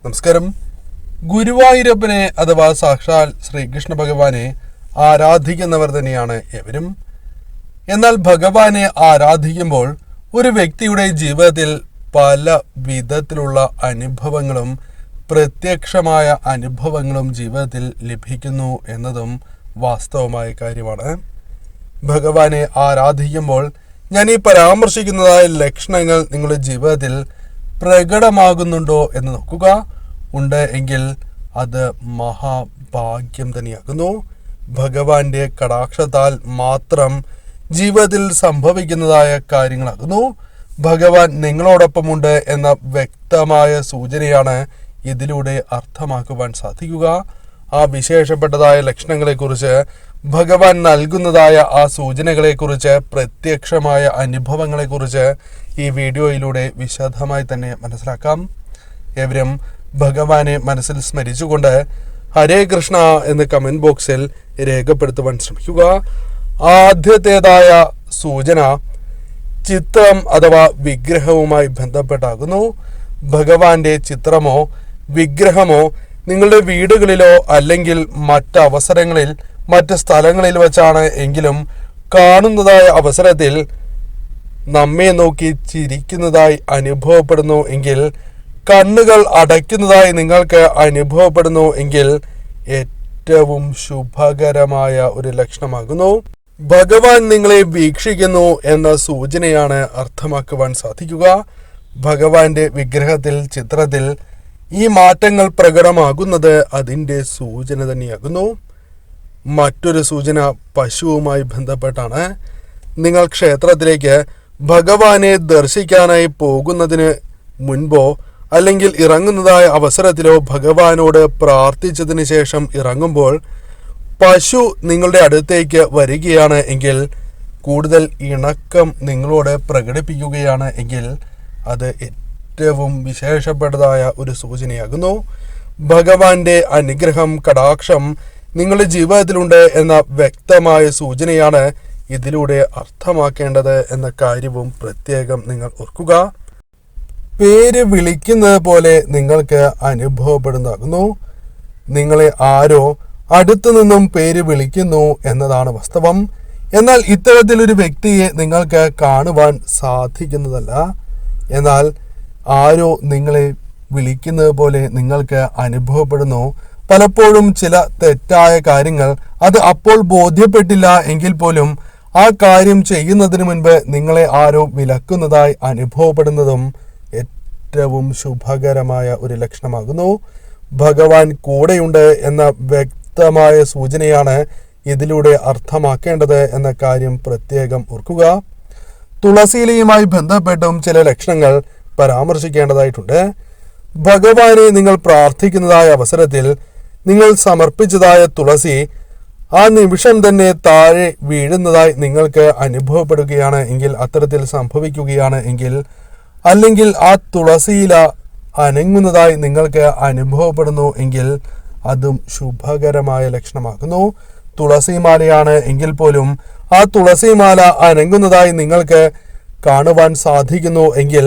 നമസ്കാരം. ഗുരുവായൂരപ്പനെ അഥവാ സാക്ഷാൽ ശ്രീകൃഷ്ണ ഭഗവാനെ ആരാധിക്കുന്നവർ തന്നെയാണ് എവരും. എന്നാൽ ഭഗവാനെ ആരാധിക്കുമ്പോൾ ഒരു വ്യക്തിയുടെ ജീവിതത്തിൽ പല വിധത്തിലുള്ള അനുഭവങ്ങളും പ്രത്യക്ഷമായ അനുഭവങ്ങളും ജീവിതത്തിൽ ലഭിക്കുന്നു എന്നതും വാസ്തവമായ കാര്യമാണ്. ഭഗവാനെ ആരാധിക്കുമ്പോൾ ഞാൻ ഈ പരാമർശിക്കുന്നതായ ലക്ഷണങ്ങൾ നിങ്ങളുടെ ജീവിതത്തിൽ പ്രകടമാകുന്നുണ്ടോ എന്ന് നോക്കുക. ഉണ്ട് എങ്കിൽ അത് മഹാഭാഗ്യം തന്നെയാകുന്നു. ഭഗവാന്റെ കടാക്ഷത്താൽ മാത്രം ജീവിതത്തിൽ സംഭവിക്കുന്നതായ കാര്യങ്ങളാകുന്നു. ഭഗവാൻ നിങ്ങളോടൊപ്പമുണ്ട് എന്ന വ്യക്തമായ സൂചനയാണ് ഇതിലൂടെ അർത്ഥമാക്കുവാൻ സാധിക്കുക. ആ വിശേഷപ്പെട്ടതായ ലക്ഷണങ്ങളെക്കുറിച്ച്, ഭഗവാൻ നൽകുന്നതായ ആ സൂചനകളെക്കുറിച്ച്, പ്രത്യക്ഷമായ അനുഭവങ്ങളെക്കുറിച്ച് ഈ വീഡിയോയിലൂടെ വിശദമായി തന്നെ മനസ്സിലാക്കാം. ഏവരും ഭഗവാനെ മനസ്സിൽ സ്മരിച്ചുകൊണ്ട് ഹരേ കൃഷ്ണ എന്ന് കമന്റ് ബോക്സിൽ രേഖപ്പെടുത്തുവാൻ ശ്രമിക്കുക. ആദ്യത്തേതായ സൂചന ചിത്രം അഥവാ വിഗ്രഹവുമായി ബന്ധപ്പെട്ടാകുന്നു. ഭഗവാന്റെ ചിത്രമോ വിഗ്രഹമോ നിങ്ങളുടെ വീടുകളിലോ അല്ലെങ്കിൽ മറ്റവസരങ്ങളിൽ മറ്റ് സ്ഥലങ്ങളിൽ വച്ചാണ് എങ്കിലും കാണുന്നതായ അവസരത്തിൽ നമ്മെ നോക്കി ചിരിക്കുന്നതായി അനുഭവപ്പെടുന്നു എങ്കിൽ, കണ്ണുകൾ അടയ്ക്കുന്നതായി നിങ്ങൾക്ക് അനുഭവപ്പെടുന്നു എങ്കിൽ ഏറ്റവും ശുഭകരമായ ഒരു ലക്ഷണമാകുന്നു. ഭഗവാൻ നിങ്ങളെ വീക്ഷിക്കുന്നു എന്ന സൂചനയാണ് അർത്ഥമാക്കുവാൻ സാധിക്കുക. ഭഗവാന്റെ വിഗ്രഹത്തിൽ, ചിത്രത്തിൽ ഈ മാറ്റങ്ങൾ പ്രകടമാകുന്നത് അതിൻ്റെ സൂചന തന്നെയാകുന്നു. മറ്റൊരു സൂചന പശുവുമായി ബന്ധപ്പെട്ടാണ്. നിങ്ങൾ ക്ഷേത്രത്തിലേക്ക് ഭഗവാനെ ദർശിക്കാനായി പോകുന്നതിന് മുൻപോ അല്ലെങ്കിൽ ഇറങ്ങുന്നതായ അവസരത്തിലോ ഭഗവാനോട് പ്രാർത്ഥിച്ചതിന് ശേഷം ഇറങ്ങുമ്പോൾ പശു നിങ്ങളുടെ അടുത്തേക്ക് വരികയാണ് എങ്കിൽ, കൂടുതൽ ഇണക്കം നിങ്ങളോട് പ്രകടിപ്പിക്കുകയാണ് എങ്കിൽ അത് ഏറ്റവും വിശേഷപ്പെട്ടതായ ഒരു സൂചനയാകുന്നു. ഭഗവാന്റെ അനുഗ്രഹം, കടാക്ഷം നിങ്ങളുടെ ജീവിതത്തിലുണ്ട് എന്ന വ്യക്തമായ സൂചനയാണ് ഇതിലൂടെ അർത്ഥമാക്കേണ്ടത് എന്ന കാര്യവും പ്രത്യേകം നിങ്ങൾ ഓർക്കുക. പേര് വിളിക്കുന്നത് പോലെ നിങ്ങൾക്ക് അനുഭവപ്പെടുന്നതാകുന്നു. നിങ്ങളെ ആരോ അടുത്തു നിന്നും പേര് വിളിക്കുന്നു എന്നതാണ് വാസ്തവം. എന്നാൽ ഇത്തരത്തിലൊരു വ്യക്തിയെ നിങ്ങൾക്ക് കാണുവാൻ സാധിക്കുന്നതല്ല. എന്നാൽ ആരോ നിങ്ങളെ വിളിക്കുന്നത് പോലെ നിങ്ങൾക്ക് അനുഭവപ്പെടുന്നു. പലപ്പോഴും ചില തെറ്റായ കാര്യങ്ങൾ അത് അപ്പോൾ ബോധ്യപ്പെട്ടില്ല എങ്കിൽ പോലും ആ കാര്യം ചെയ്യുന്നതിന് മുൻപ് നിങ്ങളെ ആരോ വിലക്കുന്നതായി അനുഭവപ്പെടുന്നതും ഏറ്റവും ശുഭകരമായ ഒരു ലക്ഷണമാകുന്നു. ഭഗവാൻ കൂടെയുണ്ട് എന്ന വ്യക്തമായ സൂചനയാണ് ഇതിലൂടെ അർത്ഥമാക്കേണ്ടത് എന്ന കാര്യം പ്രത്യേകം ഓർക്കുക. തുളസിയിലയുമായി ബന്ധപ്പെട്ടും ചില ലക്ഷണങ്ങൾ പരാമർശിക്കേണ്ടതായിട്ടുണ്ട്. ഭഗവാനെ നിങ്ങൾ പ്രാർത്ഥിക്കുന്നതായ അവസരത്തിൽ നിങ്ങൾ സമർപ്പിച്ചതായ തുളസി ആ നിമിഷം തന്നെ താഴെ വീഴുന്നതായി നിങ്ങൾക്ക് അനുഭവപ്പെടുകയാണ് എങ്കിൽ, അത്തരത്തിൽ സംഭവിക്കുകയാണ് എങ്കിൽ, അല്ലെങ്കിൽ ആ തുളസിയില അനങ്ങുന്നതായി നിങ്ങൾക്ക് അനുഭവപ്പെടുന്നു എങ്കിൽ അതും ശുഭകരമായ ലക്ഷണമാകുന്നു. തുളസിമാലയാണ് എങ്കിൽ പോലും ആ തുളസിമാല അനങ്ങുന്നതായി നിങ്ങൾക്ക് കാണുവാൻ സാധിക്കുന്നു എങ്കിൽ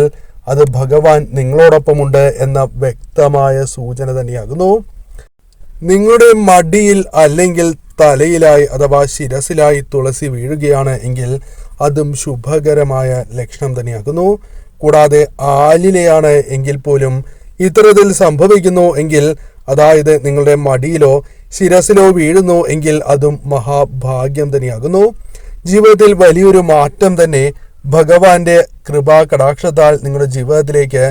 അത് ഭഗവാൻ നിങ്ങളോടൊപ്പമുണ്ട് എന്ന വ്യക്തമായ സൂചന തന്നെയാകുന്നു. നിങ്ങളുടെ മടിയിൽ അല്ലെങ്കിൽ തലയിലായി അഥവാ ശിരസിലായി തുളസി വീഴുകയാണ് എങ്കിൽ അതും ശുഭകരമായ ലക്ഷണം തന്നെയാകുന്നു. കൂടാതെ ആലിലയാണ് എങ്കിൽ പോലും ഇത്തരത്തിൽ സംഭവിക്കുന്നു എങ്കിൽ, അതായത് നിങ്ങളുടെ മടിയിലോ ശിരസിലോ വീഴുന്നു എങ്കിൽ അതും മഹാഭാഗ്യം തന്നെയാകുന്നു. ജീവിതത്തിൽ വലിയൊരു മാറ്റം തന്നെ ഭഗവാന്റെ കൃപാ കടാക്ഷത്താൽ നിങ്ങളുടെ ജീവിതത്തിലേക്ക്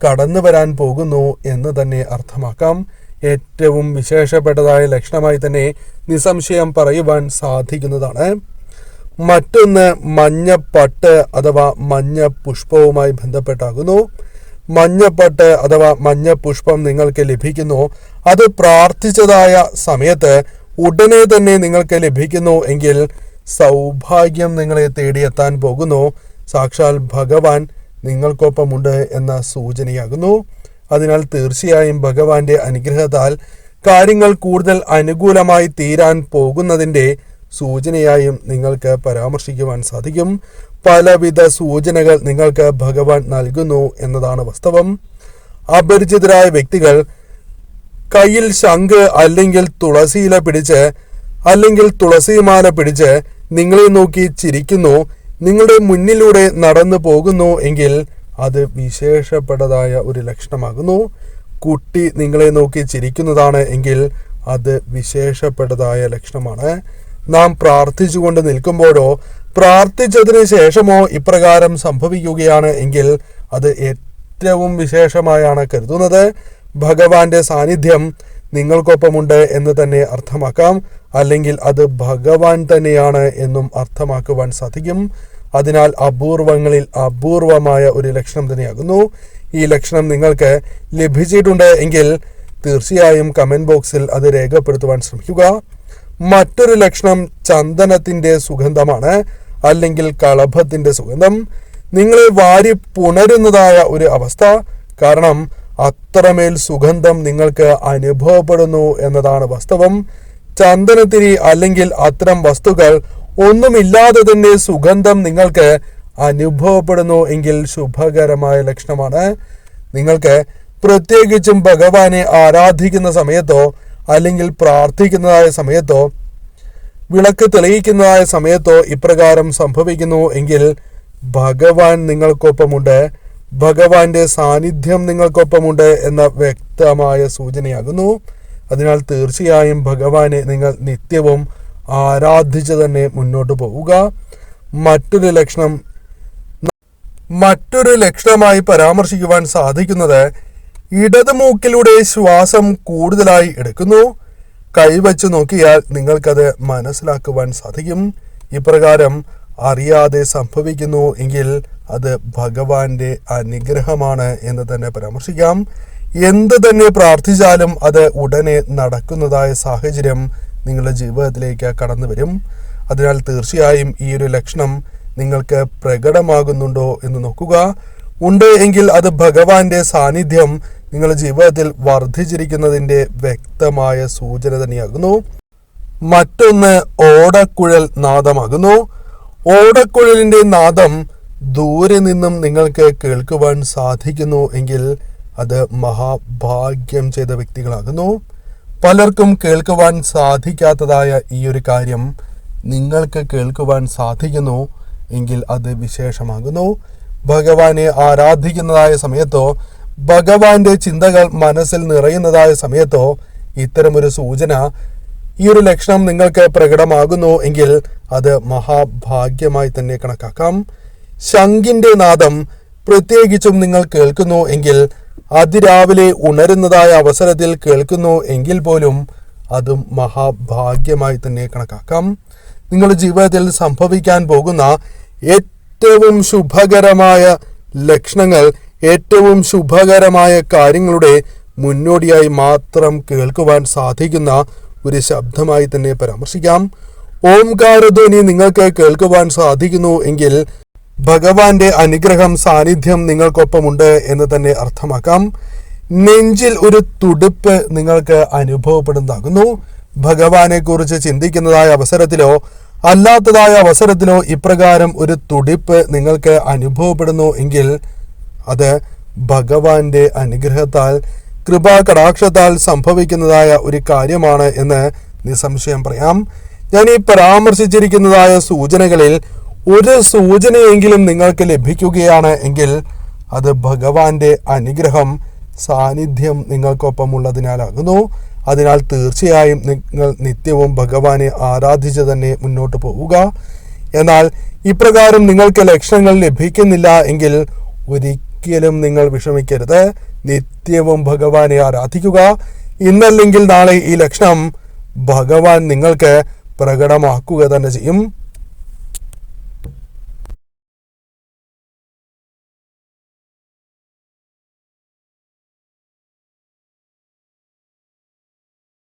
കടന്നു വരാൻ പോകുന്നു എന്ന് തന്നെ അർത്ഥമാക്കാം. ഏറ്റവും വിശേഷപ്പെട്ടതായ ലക്ഷണമായി തന്നെ നിസ്സംശയം പറയുവാൻ സാധിക്കുന്നതാണ്. മറ്റൊന്ന് മഞ്ഞപ്പട്ട് അഥവാ മഞ്ഞ പുഷ്പവുമായി ബന്ധപ്പെട്ടാകുന്നു. മഞ്ഞപ്പട്ട് അഥവാ മഞ്ഞ പുഷ്പം നിങ്ങൾക്ക് ലഭിക്കുന്നു, അത് പ്രാർത്ഥിച്ചതായ സമയത്ത് ഉടനെ തന്നെ നിങ്ങൾക്ക് ലഭിക്കുന്നു എങ്കിൽ സൗഭാഗ്യം നിങ്ങളെ തേടിയെത്താൻ പോകുന്നു. സാക്ഷാൽ ഭഗവാൻ നിങ്ങൾക്കൊപ്പമുണ്ട് എന്ന സൂചനയാകുന്നു. അതിനാൽ തീർച്ചയായും ഭഗവാന്റെ അനുഗ്രഹത്താൽ കാര്യങ്ങൾ കൂടുതൽ അനുകൂലമായി തീരാൻ പോകുന്നതിൻ്റെ സൂചനയായും നിങ്ങൾക്ക് പരാമർശിക്കുവാൻ സാധിക്കും. പലവിധ സൂചനകൾ നിങ്ങൾക്ക് ഭഗവാൻ നൽകുന്നു എന്നതാണ് വാസ്തവം. അപരിചിതരായ വ്യക്തികൾ കയ്യിൽ ശംഖ് അല്ലെങ്കിൽ തുളസിയില പിടിച്ച് അല്ലെങ്കിൽ തുളസിമാല പിടിച്ച് നിങ്ങളെ നോക്കി ചിരിക്കുന്നു, നിങ്ങളുടെ മുന്നിലൂടെ നടന്നു പോകുന്നു എങ്കിൽ അത് വിശേഷപ്പെട്ടതായ ഒരു ലക്ഷണമാകുന്നു. കുട്ടി നിങ്ങളെ നോക്കി ചിരിക്കുന്നതാണ് എങ്കിൽ അത് വിശേഷപ്പെട്ടതായ ലക്ഷണമാണ്. നാം പ്രാർത്ഥിച്ചുകൊണ്ട് നിൽക്കുമ്പോഴോ പ്രാർത്ഥിച്ചതിന് ശേഷമോ ഇപ്രകാരം സംഭവിക്കുകയാണ് എങ്കിൽ അത് ഏറ്റവും വിശേഷമായാണ് കരുതുന്നത്. ഭഗവാന്റെ സാന്നിധ്യം നിങ്ങൾക്കൊപ്പമുണ്ട് എന്ന് തന്നെ അർത്ഥമാക്കാം, അല്ലെങ്കിൽ അത് ഭഗവാൻ തന്നെയാണ് എന്നും അർത്ഥമാക്കുവാൻ സാധിക്കും. അതിനാൽ അപൂർവങ്ങളിൽ അപൂർവമായ ഒരു ലക്ഷണം തന്നെയാകുന്നു. ഈ ലക്ഷണം നിങ്ങൾക്ക് ലഭിച്ചിട്ടുണ്ട് എങ്കിൽ തീർച്ചയായും കമന്റ് ബോക്സിൽ അത് രേഖപ്പെടുത്തുവാൻ ശ്രമിക്കുക. മറ്റൊരു ലക്ഷണം ചന്ദനത്തിന്റെ സുഗന്ധമാണ്, അല്ലെങ്കിൽ കളഭത്തിന്റെ സുഗന്ധം. നിങ്ങളെ വാരി പുണരുന്നതായ ഒരു അവസ്ഥ. കാരണം അത്രമേൽ സുഗന്ധം നിങ്ങൾക്ക് അനുഭവപ്പെടുന്നു എന്നതാണ് വാസ്തവം. ചന്ദനത്തിരി അല്ലെങ്കിൽ അത്തരം വസ്തുക്കൾ ഒന്നുമില്ലാതെ തന്നെ സുഗന്ധം നിങ്ങൾക്ക് അനുഭവപ്പെടുന്നു എങ്കിൽ ശുഭകരമായ ലക്ഷണമാണ്. നിങ്ങൾക്ക് പ്രത്യേകിച്ചും ഭഗവാനെ ആരാധിക്കുന്ന സമയത്തോ അല്ലെങ്കിൽ പ്രാർത്ഥിക്കുന്നതായ സമയത്തോ വിളക്ക് തെളിയിക്കുന്നതായ സമയത്തോ ഇപ്രകാരം സംഭവിക്കുന്നു എങ്കിൽ ഭഗവാൻ നിങ്ങൾക്കൊപ്പമുണ്ട്, ഭഗവാന്റെ സാന്നിധ്യം നിങ്ങൾക്കൊപ്പമുണ്ട് എന്ന വ്യക്തമായ സൂചനയാകുന്നു. അതിനാൽ തീർച്ചയായും ഭഗവാനെ നിങ്ങൾ നിത്യവും ആരാധിച്ച് തന്നെ മുന്നോട്ട് പോവുക. മറ്റൊരു ലക്ഷണമായി പരാമർശിക്കുവാൻ സാധിക്കുന്നത് ഇടത് മൂക്കിലൂടെ ശ്വാസം കൂടുതലായി എടുക്കുന്നു. കൈവച്ച് നോക്കിയാൽ നിങ്ങൾക്കത് മനസ്സിലാക്കുവാൻ സാധിക്കും. ഇപ്രകാരം അറിയാതെ സംഭവിക്കുന്നു എങ്കിൽ അത് ഭഗവാന്റെ അനുഗ്രഹമാണ് എന്ന് തന്നെ പരാമർശിക്കാം. എന്ത് തന്നെ പ്രാർത്ഥിച്ചാലും അത് ഉടനെ നടക്കുന്നതായ സാഹചര്യം നിങ്ങളുടെ ജീവിതത്തിലേക്ക് കടന്നു വരും. അതിനാൽ തീർച്ചയായും ഈ ഒരു ലക്ഷണം നിങ്ങൾക്ക് പ്രകടമാകുന്നുണ്ടോ എന്ന് നോക്കുക. ഉണ്ട് എങ്കിൽ അത് ഭഗവാന്റെ സാന്നിധ്യം നിങ്ങളുടെ ജീവിതത്തിൽ വർദ്ധിച്ചിരിക്കുന്നതിൻ്റെ വ്യക്തമായ സൂചന തന്നെയാകുന്നു. മറ്റൊന്ന് ഓടക്കുഴൽ നാദമാകുന്നു. ഓടക്കുഴലിന്റെ നാദം ദൂരെ നിന്നും നിങ്ങൾക്ക് കേൾക്കുവാൻ സാധിക്കുന്നു എങ്കിൽ അത് മഹാഭാഗ്യം ചെയ്ത വ്യക്തികളാകുന്നു. പലർക്കും കേൾക്കുവാൻ സാധിക്കാത്തതായ ഈ ഒരു കാര്യം നിങ്ങൾക്ക് കേൾക്കുവാൻ സാധിക്കുന്നു എങ്കിൽ അത് വിശേഷമാകുന്നു. ഭഗവാനെ ആരാധിക്കുന്നതായ സമയത്തോ ഭഗവാന്റെ ചിന്തകൾ മനസ്സിൽ നിറയുന്നതായ സമയത്തോ ഇത്തരമൊരു സൂചന, ഈ ഒരു ലക്ഷണം നിങ്ങൾക്ക് പ്രകടമാകുന്നു എങ്കിൽ അത് മഹാഭാഗ്യമായി തന്നെ കണക്കാക്കാം. ശംഖിന്റെ നാദം പ്രത്യേകിച്ചും നിങ്ങൾ കേൾക്കുന്നു എങ്കിൽ അതിരാവിലെ ഉണരുന്നതായ അവസരത്തിൽ കേൾക്കുന്നു എങ്കിൽ പോലും അതും മഹാഭാഗ്യമായി തന്നെ കണക്കാക്കാം. നിങ്ങളുടെ ജീവിതത്തിൽ സംഭവിക്കാൻ പോകുന്ന ഏറ്റവും ശുഭകരമായ ലക്ഷണങ്ങൾ, ഏറ്റവും ശുഭകരമായ കാര്യങ്ങളുടെ മുന്നോടിയായി മാത്രം കേൾക്കുവാൻ സാധിക്കുന്ന ഒരു ശബ്ദമായി തന്നെ പരാമർശിക്കാം. ഓംകാരധ്വനി നിങ്ങൾക്ക് കേൾക്കുവാൻ സാധിക്കുന്നു എങ്കിൽ ഭഗവാന്റെ അനുഗ്രഹം, സാന്നിധ്യം നിങ്ങൾക്കൊപ്പമുണ്ട് എന്ന് തന്നെ അർത്ഥമാക്കാം. നെഞ്ചിൽ ഒരു തുടിപ്പ് നിങ്ങൾക്ക് അനുഭവപ്പെടുന്നതാകുന്നു. ഭഗവാനെ കുറിച്ച് ചിന്തിക്കുന്നതായ അവസരത്തിലോ അല്ലാത്തതായ അവസരത്തിലോ ഇപ്രകാരം ഒരു തുടിപ്പ് നിങ്ങൾക്ക് അനുഭവപ്പെടുന്നു എങ്കിൽ അത് ഭഗവാന്റെ അനുഗ്രഹത്താൽ, കൃപാകടാക്ഷത്താൽ സംഭവിക്കുന്നതായ ഒരു കാര്യമാണ് എന്ന് നിസ്സംശയം പറയാം. ഞാൻ ഈ പരാമർശിച്ചിരിക്കുന്നതായ സൂചനകളിൽ ഒരു സൂചനയെങ്കിലും നിങ്ങൾക്ക് ലഭിക്കുകയാണ് എങ്കിൽ അത് ഭഗവാന്റെ അനുഗ്രഹം, സാന്നിധ്യം നിങ്ങൾക്കൊപ്പമുള്ളതിനാലാകുന്നു. അതിനാൽ തീർച്ചയായും നിങ്ങൾ നിത്യവും ഭഗവാനെ ആരാധിച്ച് തന്നെ മുന്നോട്ട് പോവുക. എന്നാൽ ഇപ്രകാരം നിങ്ങൾക്ക് ലക്ഷണങ്ങൾ ലഭിക്കുന്നില്ല എങ്കിൽ ഒരിക്കലും നിങ്ങൾ വിഷമിക്കരുത്. നിത്യവും ഭഗവാനെ ആരാധിക്കുക. ഇന്നല്ലെങ്കിൽ നാളെ ഈ ലക്ഷണം ഭഗവാൻ നിങ്ങൾക്ക് പ്രകടമാക്കുക തന്നെ ചെയ്യും.